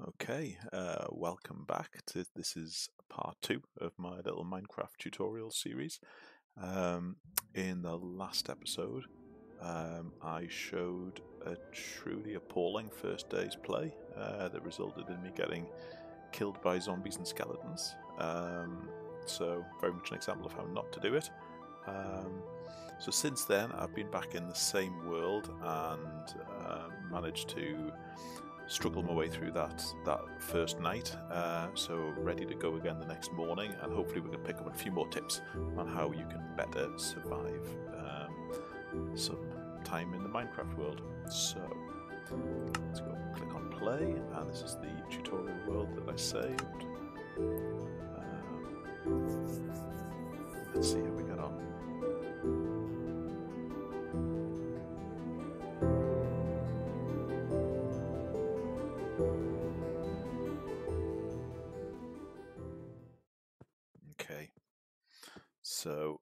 Okay, welcome back to this is part 2 of my little Minecraft tutorial series. In the last episode, I showed a truly appalling first day's play that resulted in me getting killed by zombies and skeletons. So very much an example of how not to do it. So since then, I've been back in the same world and managed to struggle my way through that first night, so ready to go again the next morning, and hopefully we can pick up a few more tips on how you can better survive some time in the Minecraft world. So let's go click on play, and this is the tutorial world that I saved. Let's see how we get on. Okay, so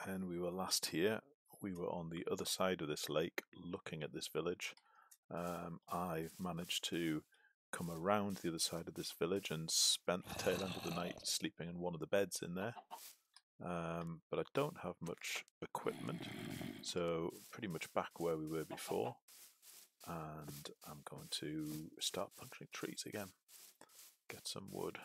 when we were last here, we were on the other side of this lake looking at this village. I've managed to come around the other side of this village and spent the tail end of the night sleeping in one of the beds in there. But I don't have much equipment, so pretty much back where we were before. And I'm going to start punching trees again. Get some wood.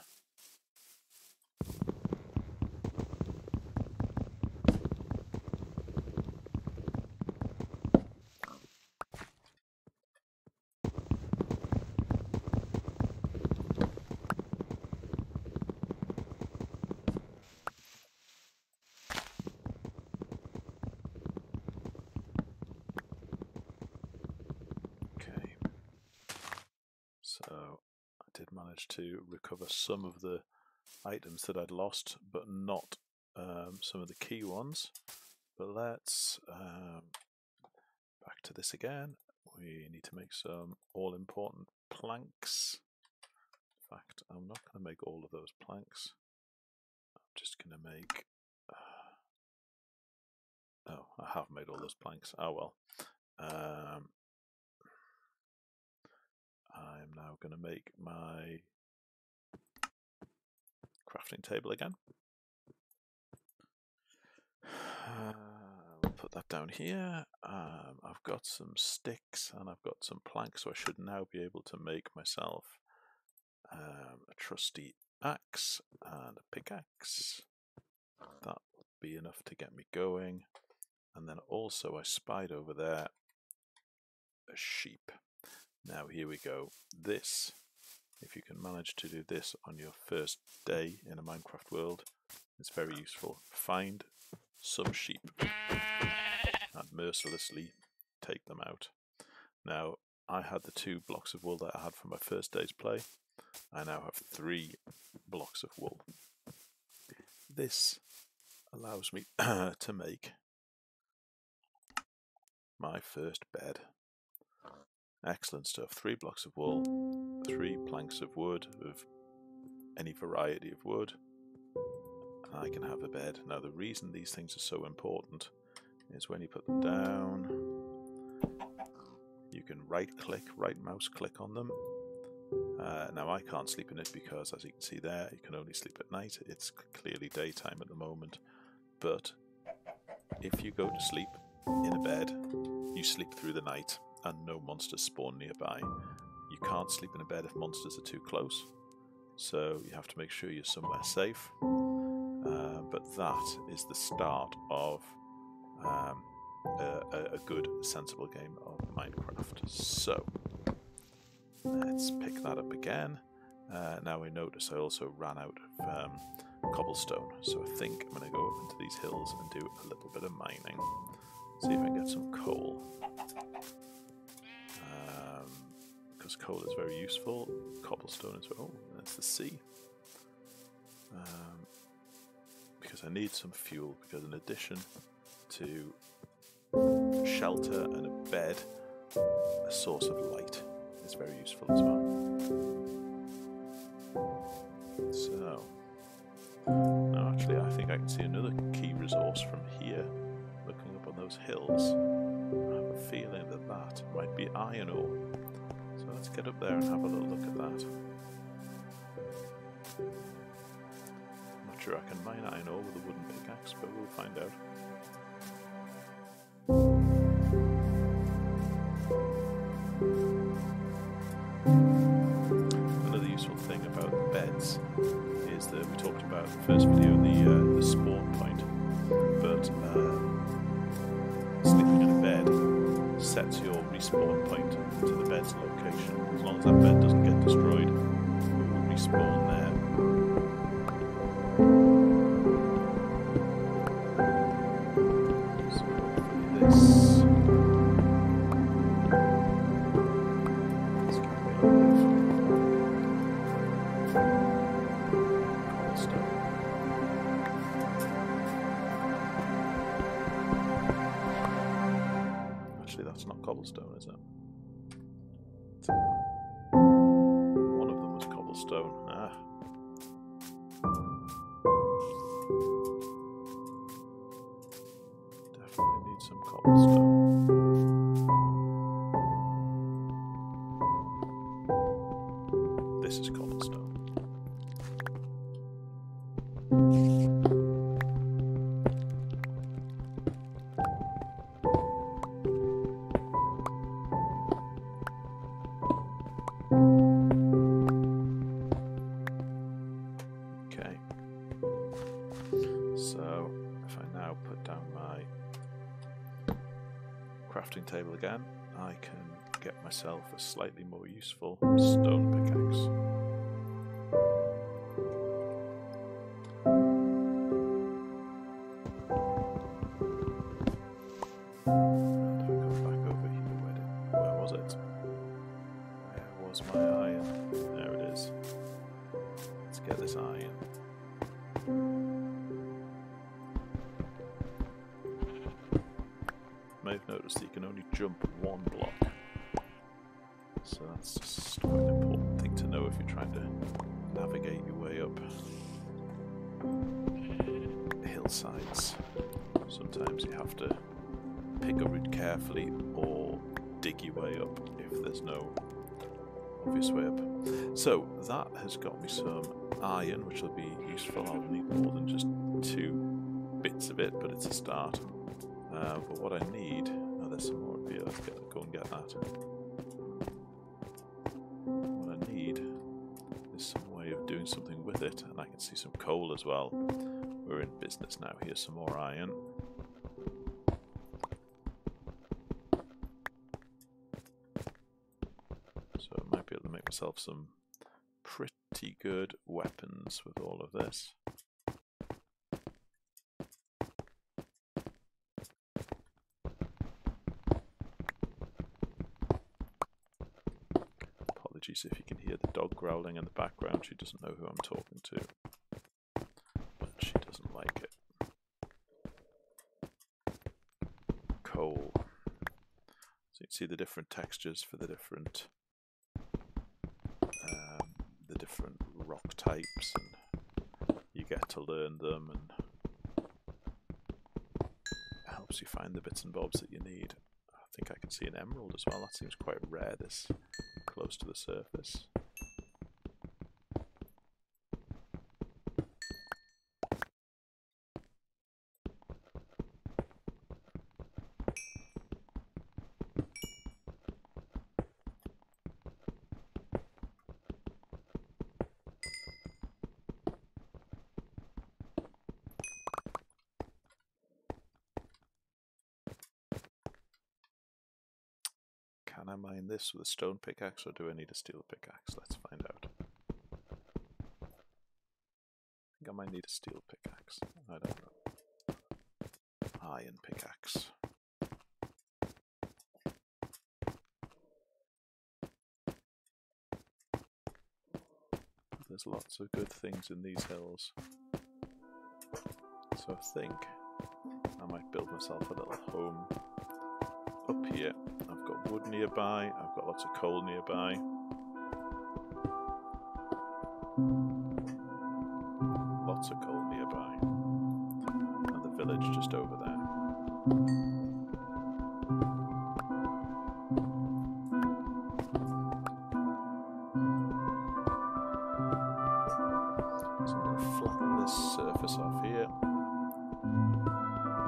So I did manage to recover some of the items that I'd lost, but not some of the key ones. But let's back to this again. We need to make some all-important planks. In fact, I'm not going to make all of those planks. I'm just going to make... oh, I have made all those planks. Oh well. I'm now going to make my crafting table again. We'll put that down here. I've got some sticks and I've got some planks, so I should now be able to make myself a trusty axe and a pickaxe. That will be enough to get me going. And then also I spied over there a sheep. Now here we go. This, if you can manage to do this on your first day in a Minecraft world, it's very useful. Find some sheep and mercilessly take them out. Now, I had the 2 blocks of wool that I had from my first day's play. I now have 3 blocks of wool. This allows me to make my first bed. Excellent stuff. 3 blocks of wool, 3 planks of wood, of any variety of wood, and I can have a bed. Now the reason these things are so important is when you put them down, you can right mouse click on them. Now I can't sleep in it because, as you can see there, you can only sleep at night. It's clearly daytime at the moment, but if you go to sleep in a bed, you sleep through the night and no monsters spawn nearby. You can't sleep in a bed if monsters are too close, so you have to make sure you're somewhere safe. But that is the start of a good, sensible game of Minecraft. So let's pick that up again. Now we notice I also ran out of cobblestone, so I think I'm going to go up into these hills and do a little bit of mining. See if I can get some coal. Because coal is very useful. Cobblestone as well. Oh, that's the sea. Because I need some fuel, because in addition to shelter and a bed, a source of light is very useful as well. So, now actually I think I can see another key resource from here, looking up on those hills. I have a feeling that that might be iron ore. So let's get up there and have a little look at that. I'm not sure I can mine iron ore with a wooden pickaxe, but we'll find out. Another useful thing about the beds is that we talked about in the first video the spawn point, but sleeping in a bed sets your respawn point to the bed's location. As long as that bed doesn't get destroyed, it will respawn there. So hopefully this is going to be a lot of cobblestone. Actually, that's not cobblestone, is it? One of them was cobblestone. Ah. Definitely need some cobblestone. This is cobblestone. Okay, so if I now put down my crafting table again, I can get myself a slightly more useful stone pickaxe. And if I go back over here, where was it? Where was my iron? There it is. Let's get this iron. You may have noticed that you can only jump one block. So that's just quite an important thing to know if you're trying to navigate your way up hillsides. Sometimes you have to pick a route carefully or dig your way up if there's no obvious way up. So that has got me some iron, which will be useful. I'll need more than just 2 bits of it, but it's a start. But what I need, oh, there's some more up here. Let's go and get that. What I need is some way of doing something with it, and I can see some coal as well. We're in business now. Here's some more iron. So I might be able to make myself some pretty good weapons with all of this. Apologies if you can hear the dog growling in the background. She doesn't know who I'm talking to, but she doesn't like it. Coal. So you can see the different textures for the different rock types, and you get to learn them, and it helps you find the bits and bobs that you need. I think I can see an emerald as well. That seems quite rare, this close to the surface. Can I mine this with a stone pickaxe, or do I need a steel pickaxe? Let's find out. I think I might need a steel pickaxe. I don't know. Iron pickaxe. There's lots of good things in these hills. So I think I might build myself a little home up here. I've got wood nearby, I've got lots of coal nearby. Lots of coal nearby. And the village just over there. this surface off here.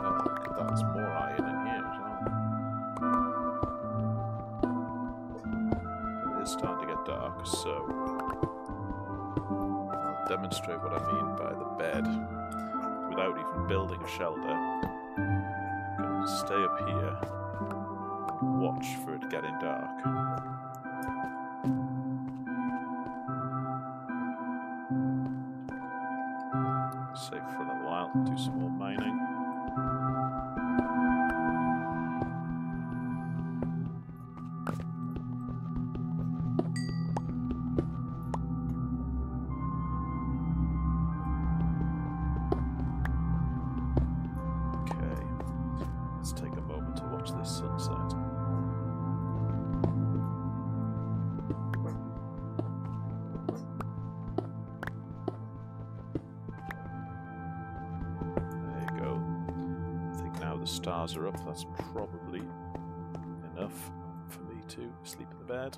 Oh, look at that, there's more iron in here as well. It is starting to get dark, so I'll demonstrate what I mean by the bed without even building a shelter. I'm going to stay up here and watch for it getting dark. Safe for a little while, do some more mining. Okay, let's take a moment to watch this sunset. The stars are up, that's probably enough for me to sleep in the bed.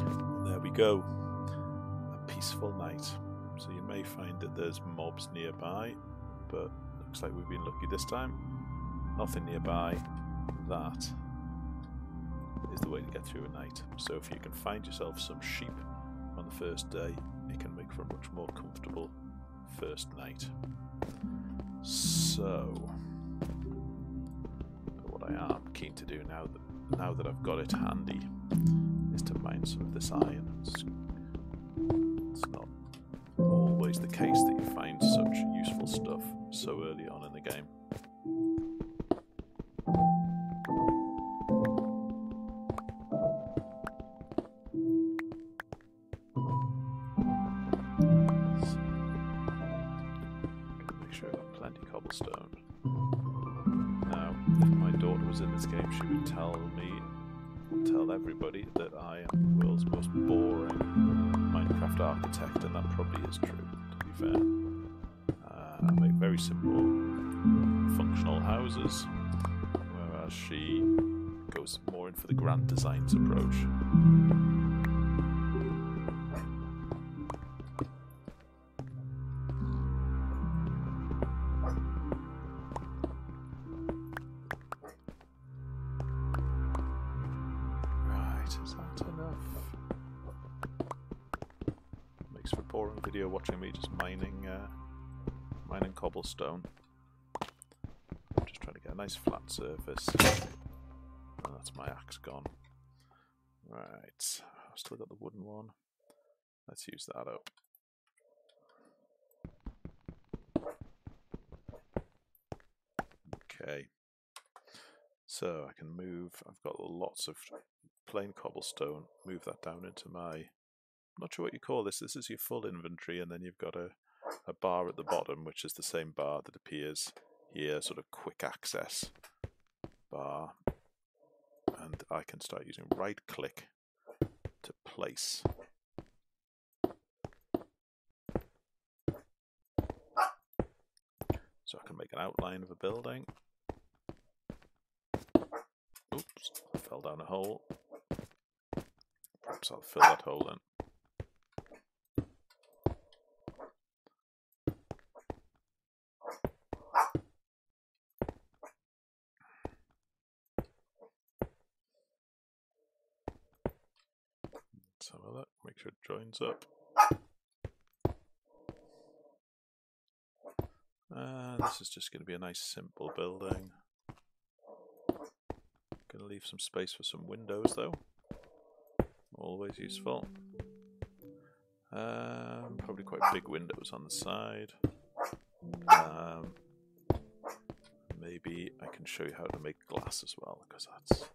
And there we go, a peaceful night. So you may find that there's mobs nearby, but looks like we've been lucky this time. Nothing nearby. That is the way to get through a night. So if you can find yourself some sheep on the first day, it can make for a much more comfortable first night. So, what I am keen to do now that I've got it handy is to mine some of this iron. It's not always the case that you find such useful stuff so early on in the game. Cobblestone. Now, if my daughter was in this game, she would tell everybody that I am the world's most boring Minecraft architect, and that probably is true, to be fair. I make very simple, functional houses, whereas she goes more in for the grand designs approach. Is that enough? Makes for a boring video watching me just mining cobblestone. I'm just trying to get a nice flat surface. Oh, that's my axe gone. Right, I've still got the wooden one. Let's use that up. Okay. So I can move, I've got lots of plain cobblestone, move that down into my, I'm not sure what you call this, is your full inventory, and then you've got a bar at the bottom, which is the same bar that appears here, sort of quick access bar, and I can start using right click to place. So I can make an outline of a building. Oops, I fell down a hole. Perhaps I'll fill that hole in. Let's have a look, make sure it joins up. This is just going to be a nice simple building. Going to leave some space for some windows though. Always useful. Probably quite big windows on the side. Maybe I can show you how to make glass as well, because that's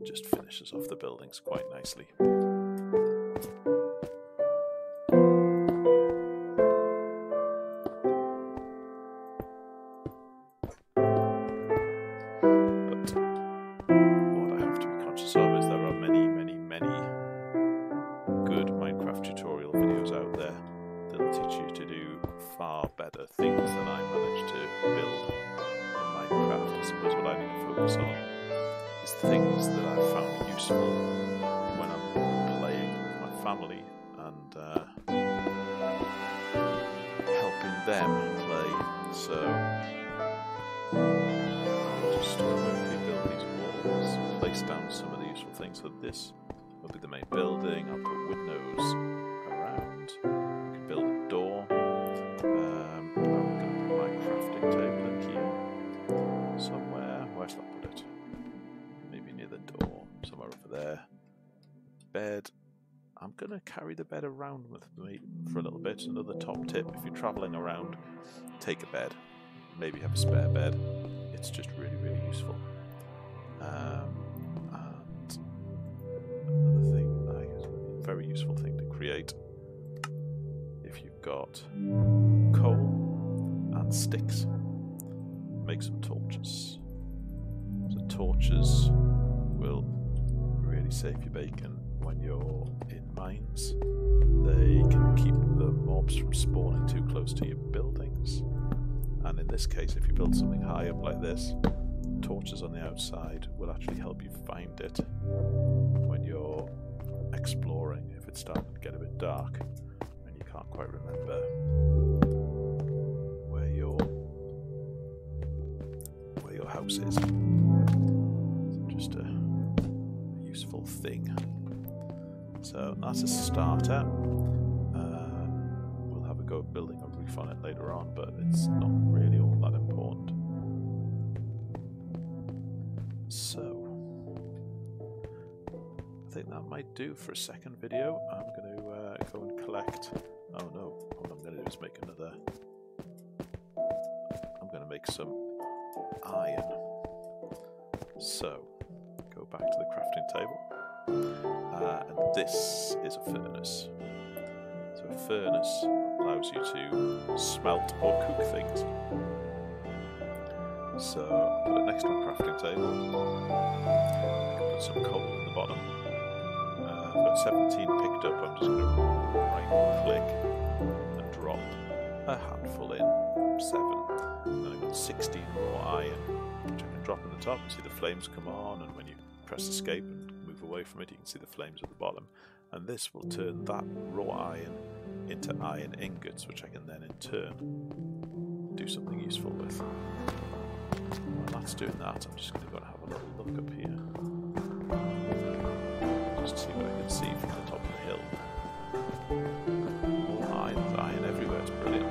just finishes off the buildings quite nicely. Things that I managed to build in Minecraft. I suppose what I need to focus on is things that I found useful when I'm playing with my family, and So I'll just quickly build these walls, place down some of the useful things. So this will be the main building. I'll put windows around. I can build a door. I'm going to put my crafting table in here somewhere. Where shall I put it? Maybe near the door, somewhere over there. Bed. I'm going to carry the bed around with me for a little bit. Another top tip: if you're travelling around, take a bed. Maybe have a spare bed. It's just really, really useful. And another thing, very useful thing to create. If you've got coal and sticks, make some torches. So torches will really save your bacon when you're in mines. They can keep the mobs from spawning too close to your buildings. And in this case, if you build something high up like this, torches on the outside will actually help you find it when you're exploring, if it's starting to get a bit dark and you can't quite remember where your house is. So just a useful thing. So that's a starter. We'll have a go at building a roof on it later on, but it's not really all that important. So I think that might do for a second video. I'm going to go and collect. Oh no, what I'm going to do is make another. I'm going to make some iron. So go back to the crafting table. And this is a furnace. So a furnace allows you to smelt or cook things. So put it next to a crafting table. I can put some coal in the bottom. I've got 17 picked up. I'm just going to right click and drop a handful in. 7. And then I've got 16 raw iron, which I can drop in the top and see the flames come on, and when you press escape and move away from it, you can see the flames at the bottom. And this will turn that raw iron into iron ingots, which I can then in turn do something useful with. While that's doing that, I'm just going to go and have a little look up here. Just to see what I can see from the top of the hill. All iron, there's iron everywhere, it's brilliant.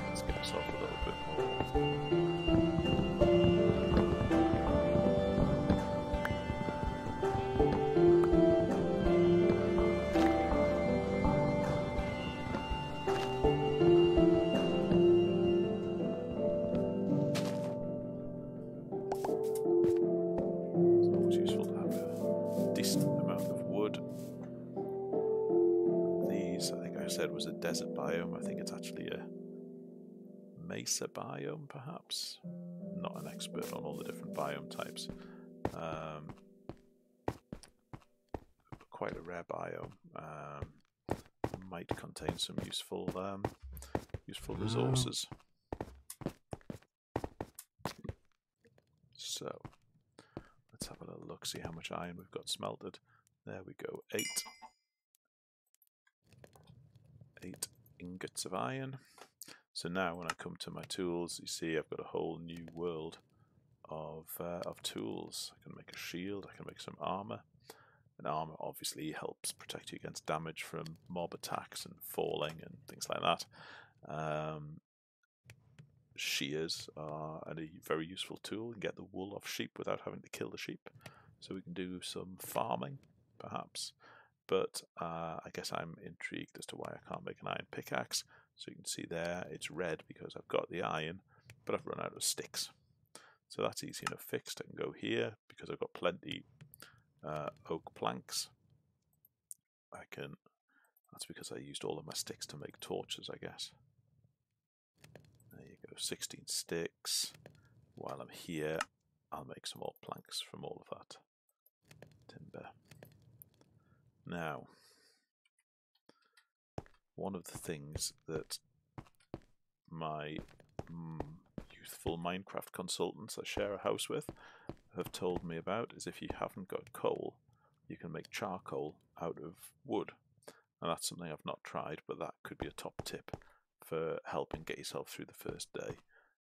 Let's get ourselves a little bit more. Was a desert biome. I think it's actually a mesa biome, perhaps. Not an expert on all the different biome types. Quite a rare biome. Might contain some useful resources. So let's have a little look, see how much iron we've got smelted. There we go, 8 ingots of iron. So now when I come to my tools, you see I've got a whole new world of tools. I can make a shield, I can make some armor. And armor obviously helps protect you against damage from mob attacks and falling and things like that. Shears are a very useful tool. You can get the wool off sheep without having to kill the sheep. So we can do some farming, perhaps. But I guess I'm intrigued as to why I can't make an iron pickaxe. So you can see there, it's red because I've got the iron, but I've run out of sticks. So that's easy enough fixed. I can go here because I've got plenty oak planks. That's because I used all of my sticks to make torches, I guess. There you go, 16 sticks. While I'm here, I'll make some more planks from all of that timber. Now, one of the things that my youthful Minecraft consultants I share a house with have told me about is if you haven't got coal, you can make charcoal out of wood. Now that's something I've not tried, but that could be a top tip for helping get yourself through the first day.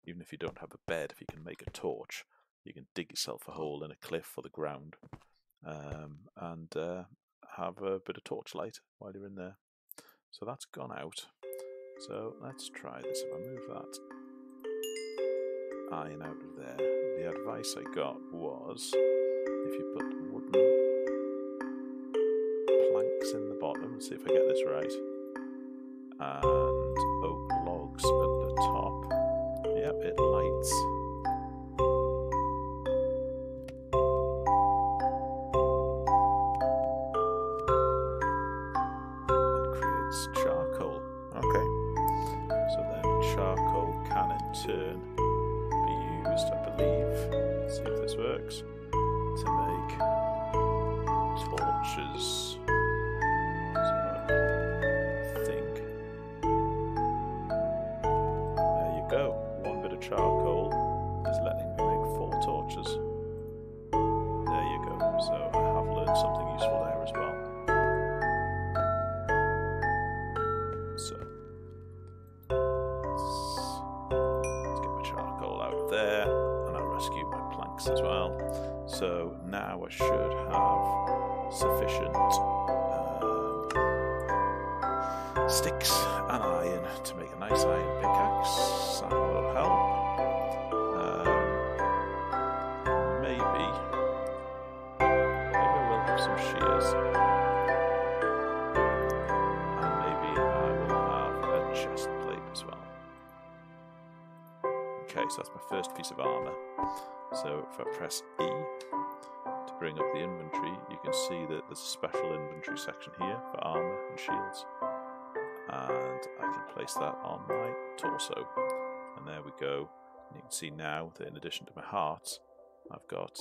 Even if you don't have a bed, if you can make a torch, you can dig yourself a hole in a cliff or the ground, and have a bit of torchlight while you're in there. So that's gone out. So let's try this. If I move that iron out of there, the advice I got was if you put wooden planks in the bottom, let's see if I get this right, and oak logs at the top, yep, it lights. And creates charcoal. Okay. So then charcoal can in turn be used, I believe, let's see if this works, to make torches. So I think there you go. One bit of charcoal is letting me make 4 torches. There you go. So I have learned something useful there as well. So let's get my charcoal out of there, and I'll rescue my planks as well. So now I should have sufficient sticks and iron to make a nice iron pickaxe. That will help. Maybe I will have some shears, and maybe I will have a chest plate as well. Okay, so that's my first piece of armour. So if I press E to bring up the inventory, you can see that there's a special inventory section here for armour and shields. And I can place that on my torso. And there we go. And you can see now that in addition to my heart, I've got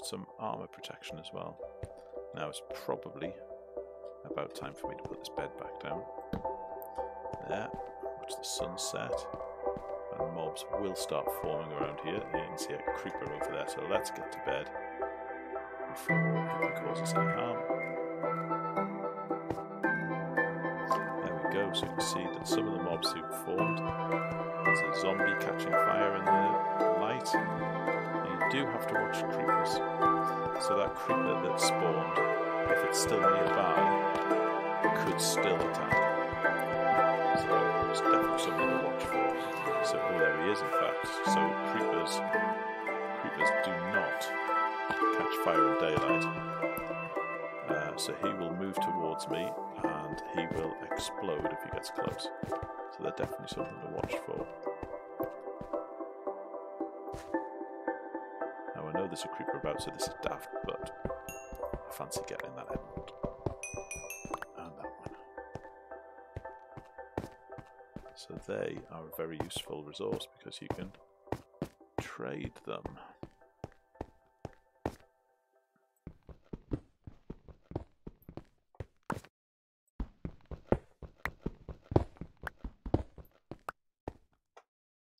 some armour protection as well. Now it's probably about time for me to put this bed back down. There, watch the sun set. And mobs will start forming around here. You can see a creeper over there, so let's get to bed before it causes any harm. There we go, so you can see that some of the mobs who've formed, there's a zombie catching fire in the light. And you do have to watch creepers. So that creeper that spawned, if it's still nearby, could still attack. So it's definitely something to watch for. So, oh, there he is, in fact. So creepers do not catch fire in daylight. So he will move towards me, and he will explode if he gets close. So they're definitely something to watch for. Now I know there's a creeper about, so this is daft, but I fancy getting that emerald. And that one. So they are a very useful resource because you can trade them.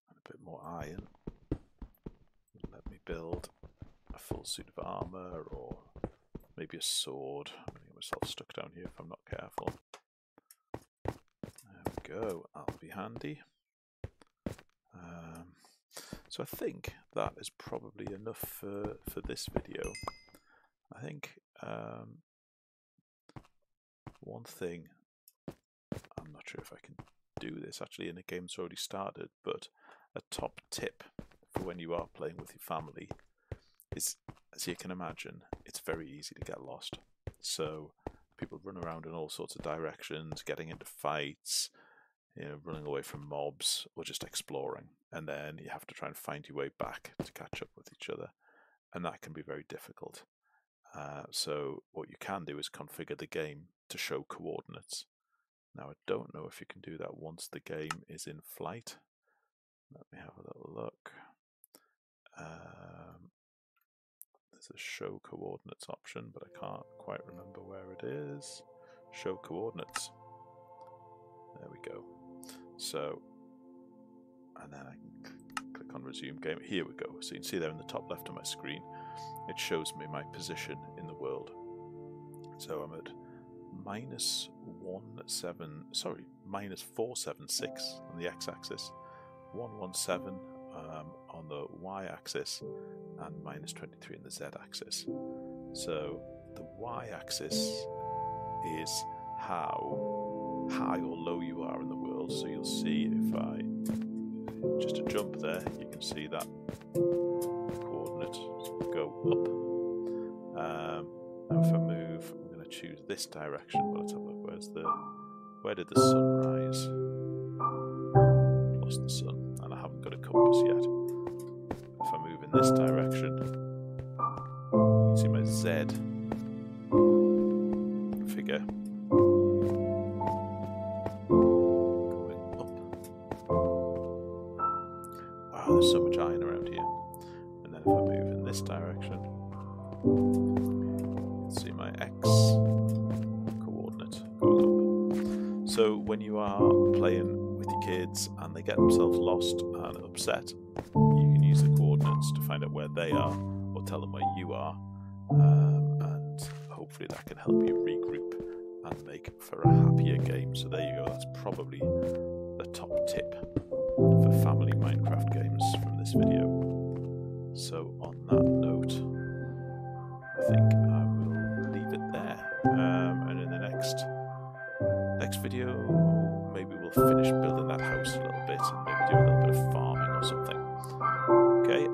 And a bit more iron. Let me build a full suit of armour, or maybe a sword. I'm going to get myself stuck down here if I'm not careful. There we go, that'll be handy. So I think that is probably enough for this video. I think one thing, I'm not sure if I can do this actually in a game that's already started, but a top tip for when you are playing with your family is, as you can imagine, it's very easy to get lost. So people run around in all sorts of directions, getting into fights, running away from mobs, or just exploring, and then you have to try and find your way back to catch up with each other, and that can be very difficult. So what you can do is configure the game to show coordinates. Now I don't know if you can do that once the game is in flight. Let me have a little look. There's a show coordinates option, but I can't quite remember where it is. Show coordinates. There we go. So, and then I can click on resume game. Here we go. So you can see there in the top left of my screen, it shows me my position in the world. So I'm at minus 476 on the x-axis, 117 on the y-axis, and minus 23 on the z-axis. So the y-axis is how high or low you are in the world. So you'll see if I just a jump there, you can see that coordinate go up. Now if I move, I'm going to choose this direction. But let's have a look. Where did the sun rise? Lost the sun, and I haven't got a compass yet. If I move in this direction, you can see my Z figure going up. Wow, there's so much iron around here. And then if I move in this direction, you can see my X coordinate going up. So when you are playing with your kids and they get themselves lost and upset, you can use the coordinates to find out where they are or tell them where you are, and hopefully that can help you regroup and make for a happier game. So there you go, that's probably the top tip for family Minecraft games from this video. So on that note, I think I will leave it there, and in the next video maybe we'll finish building that house a little bit and maybe do a little bit of farming or something. Okay,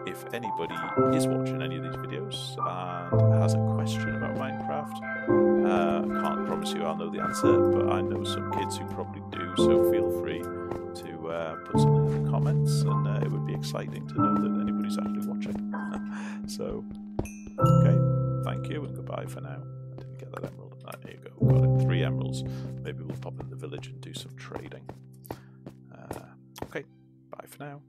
if anybody is watching any of these videos and has a question about Minecraft, I can't promise you I'll know the answer, but I know some kids who probably do, so feel free to put something in the comments, and it would be exciting to know that anybody's actually watching. So, okay, thank you and goodbye for now. I didn't get that emerald. There you go, got it, 3 emeralds. Maybe we'll pop in the village and do some trading. Okay, bye for now.